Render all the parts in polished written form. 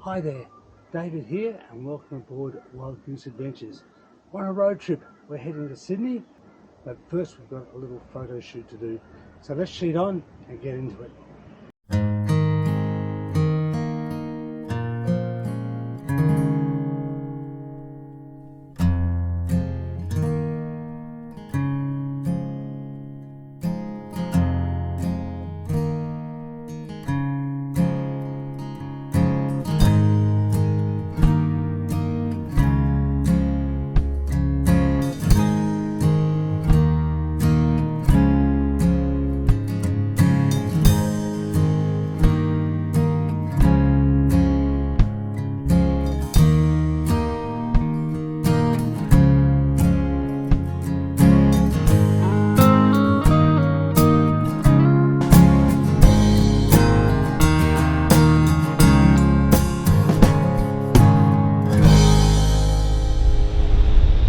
Hi there, David here and welcome aboard Wild Goose Adventures. We're on a road trip. We're heading to Sydney, but first we've got a little photo shoot to do. So let's sheet on and get into it.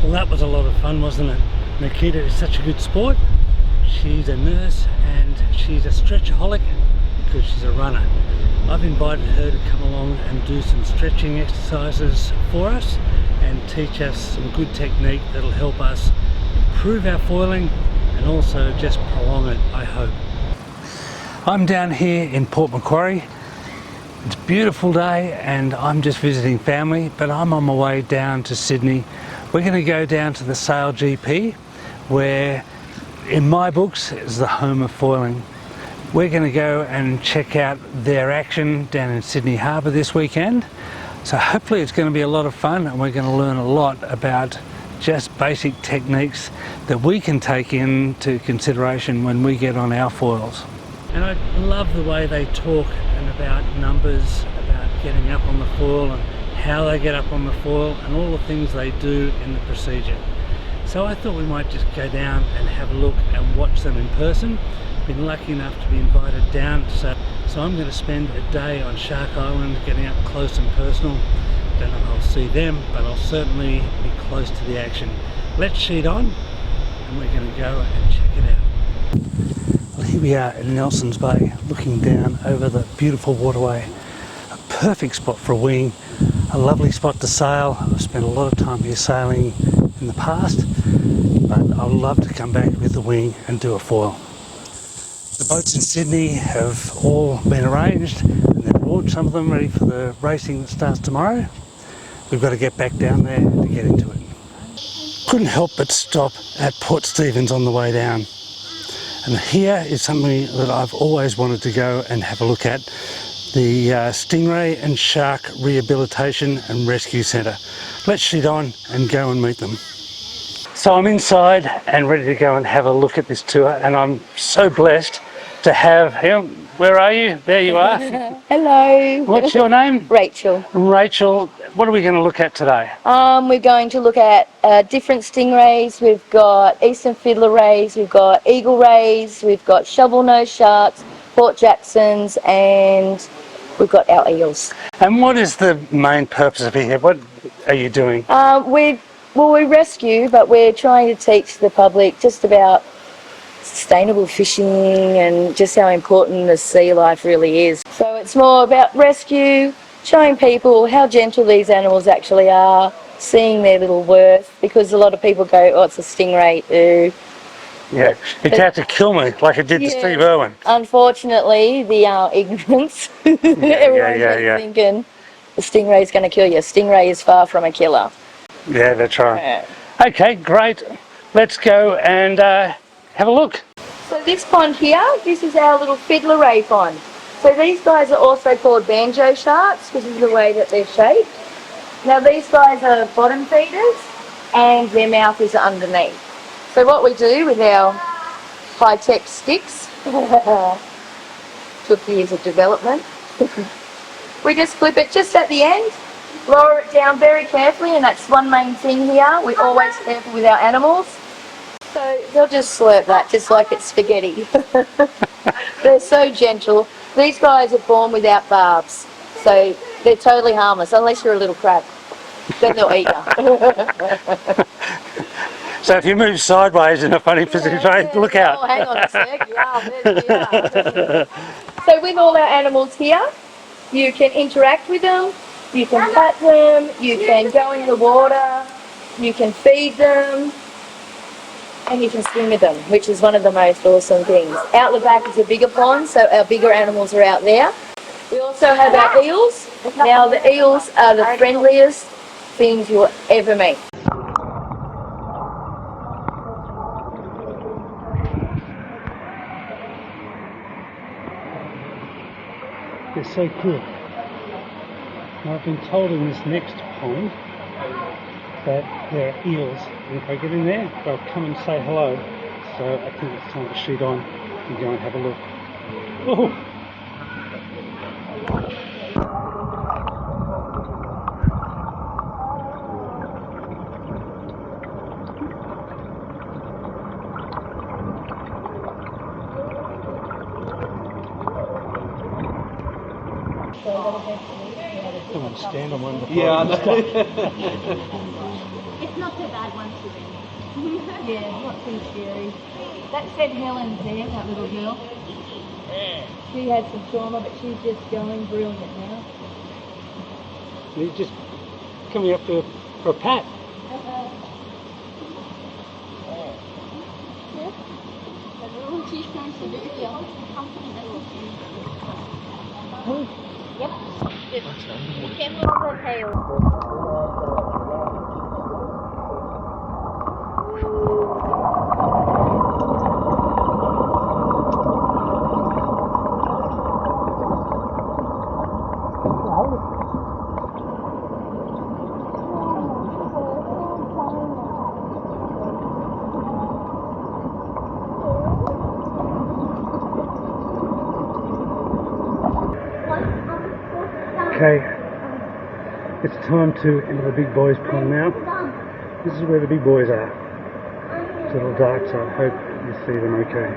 Well, that was a lot of fun, wasn't it? Nikita is such a good sport. She's a nurse and she's a stretchaholic because she's a runner. I've invited her to come along and do some stretching exercises for us and teach us some good technique that'll help us improve our foiling and also just prolong it, I hope. I'm down here in Port Macquarie. It's a beautiful day and I'm just visiting family, but I'm on my way down to Sydney. We're going to go down to the Sail GP, where in my books is the home of foiling. We're going to go and check out their action down in Sydney Harbour this weekend. So hopefully it's going to be a lot of fun and we're going to learn a lot about just basic techniques that we can take into consideration when we get on our foils. And I love the way they talk and about numbers, about getting up on the foil and how they get up on the foil and all the things they do in the procedure. So I thought we might just go down and have a look and watch them in person. Been lucky enough to be invited down, so I'm going to spend a day on Shark Island getting up close and personal. Don't know if I'll see them, but I'll certainly be close to the action. Let's sheet on and we're going to go and check it out. Well, here we are in Nelson's Bay, looking down over the beautiful waterway. A perfect spot for a wing, a lovely spot to sail. I've spent a lot of time here sailing in the past, but I'd love to come back with the wing and do a foil. The boats in Sydney have all been arranged and they've launched some of them ready for the racing that starts tomorrow. We've got to get back down there to get into it. Couldn't help but stop at Port Stephens on the way down. And here is something that I've always wanted to go and have a look at. The Stingray and Shark Rehabilitation and Rescue Centre. Let's sheet on and go and meet them. So I'm inside and ready to go and have a look at this tour, and I'm so blessed to have him. Where are you? There you are. Hello. What's your name? Rachel. Rachel. What are we going to look at today? We're going to look at different stingrays. We've got eastern fiddler rays, we've got eagle rays, we've got shovel-nosed sharks, Port Jacksons, and we've got our eels. And what is the main purpose of here? What are you doing? We rescue, but we're trying to teach the public just about sustainable fishing and just how important the sea life really is. So it's more about rescue, showing people how gentle these animals actually are, seeing their little worth, because a lot of people go, oh, it's a stingray, ooh. Yeah, it's out to kill me like it did to Steve Irwin. Unfortunately, the ignorance, everyone's thinking the stingray's going to kill you. Stingray is far from a killer. Yeah, that's right. Okay, great. Let's go and have a look. So this pond here, this is our little fiddler ray pond. So these guys are also called banjo sharks because of the way that they're shaped. Now these guys are bottom feeders and their mouth is underneath. So what we do with our high-tech sticks, took years of development, we just clip it just at the end, lower it down very carefully, and that's one main thing here. We're always careful with our animals. So they'll just slurp that just like it's spaghetti. They're so gentle. These guys are born without barbs, so they're totally harmless, unless you're a little crab. Then they'll eat you. So if you move sideways in a funny position, look out. Oh, hang on a sec. So with all our animals here, you can interact with them. You can pat them, you can go in the water, you can feed them, and you can swim with them, which is one of the most awesome things. Out the back is a bigger pond, so our bigger animals are out there. We also have our eels. Now the eels are the friendliest things you'll ever meet. They're so cool. Now I've been told in this next pond that there are eels, and if I get in there, they'll come and say hello. So I think it's time to shoot on and go and have a look. Oh! Come on, stand on one before. Yeah, I know. It's not too bad once you're in. Yeah, not too scary. That said Helen's there, that little girl. She had some trauma, but she's just going brilliant now. He's just coming up for a pat. She's trying to do it. Yep. Just be careful of her tail. Okay, it's time to enter the big boys pond now. This is where the big boys are. It's a little dark, so I hope you see them okay.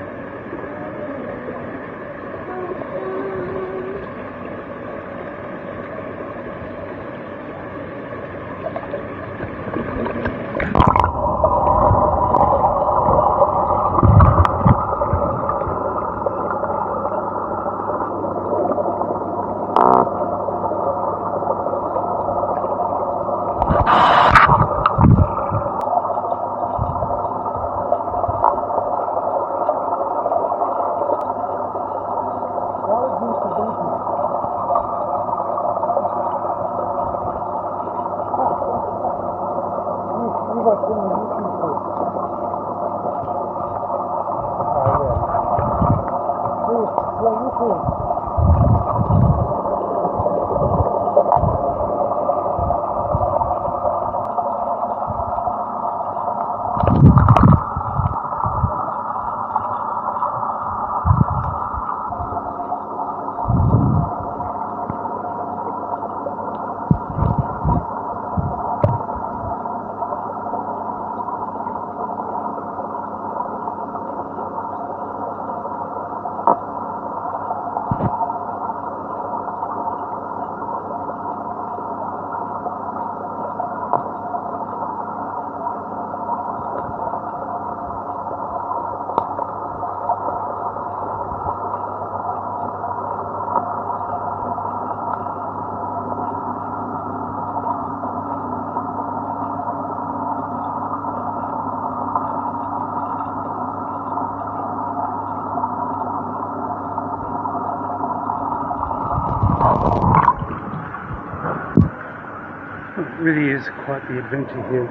It really is quite the adventure here.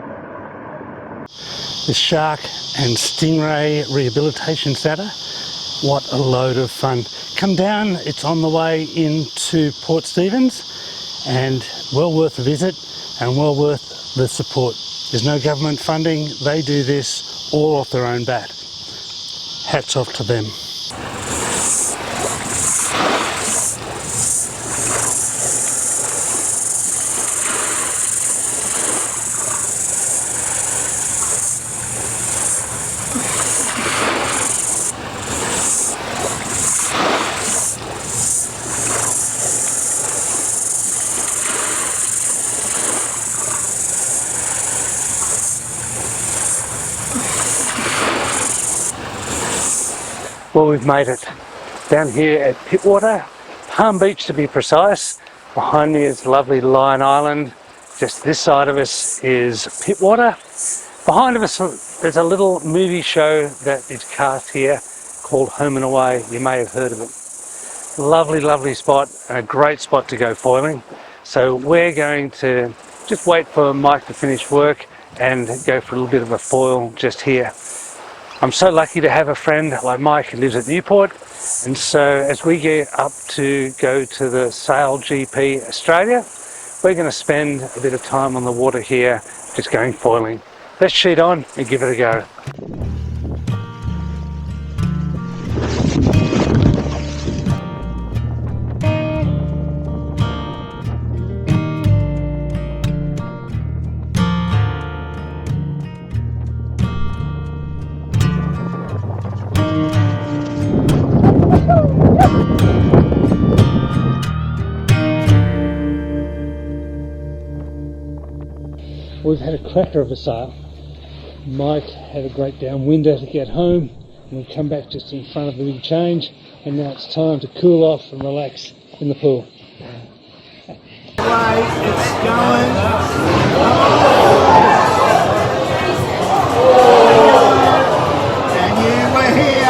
The Shark and Stingray Rehabilitation Centre. What a load of fun. Come down, it's on the way into Port Stephens, and well worth a visit and well worth the support. There's no government funding, they do this all off their own bat. Hats off to them. Well, we've made it down here at Pittwater, Palm Beach to be precise, Behind me is lovely Lion Island. Just this side of us is Pittwater. Behind of us there's a little movie show that is cast here called Home and Away. You may have heard of it. Lovely, lovely spot and a great spot to go foiling. So we're going to just wait for Mike to finish work and go for a little bit of a foil just here. I'm so lucky to have a friend like Mike who lives at Newport, and so as we get up to go to the Sail GP Australia, we're going to spend a bit of time on the water here just going foiling. Let's sheet on and give it a go. We've had a cracker of a sail. Mike had a great downwinder to get home, and we come back just in front of the big change, and now it's time to cool off and relax in the pool. It's going. And you were here.